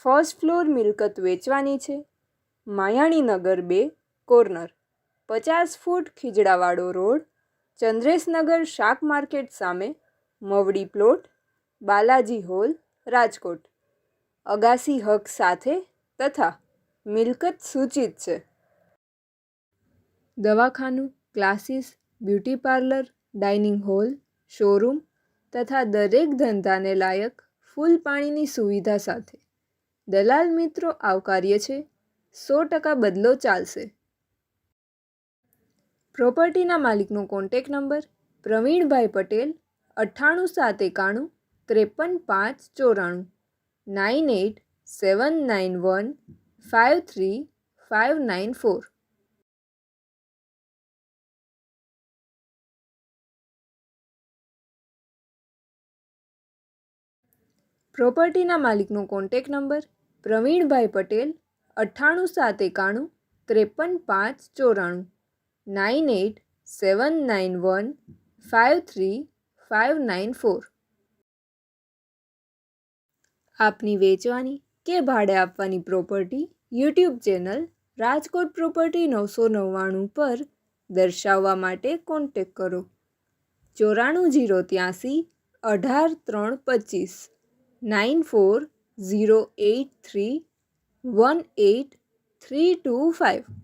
First floor મિલકત વેચવાની છે. માયાણીનગર 2 કોર્નર, 50 ફૂટ ખીજડાવાળો રોડ, ચંદ્રેશનગર શાક માર્કેટ સામે, મવડી પ્લોટ, બાલાજી હોલ, રાજકોટ. અગાસી હક સાથે તથા મિલકત સૂચિત છે. દવાખાનું, classes, beauty parlour, dining hall, showroom તથા દરેક ધંધાને લાયક ફૂલ પાણીની સુવિધા સાથે. દલાલ મિત્રો આવકાર્ય છે. 100% બદલો ચાલશે. પ્રોપર્ટીના માલિકનો કોન્ટેક્ટ નંબર પ્રવીણભાઈ પટેલ 98 791 53 594 9879153594. પ્રોપર્ટીના માલિકનો કોન્ટેક્ટ નંબર પ્રવીણભાઈ પટેલ 98 791 53 594 9879153594. આપની વેચવાની કે ભાડે આપવાની property YouTube channel Rajkot property 999 પર દર્શાવવા માટે કોન્ટેક્ટ કરો. 94 083 18 325 94 083 18 325.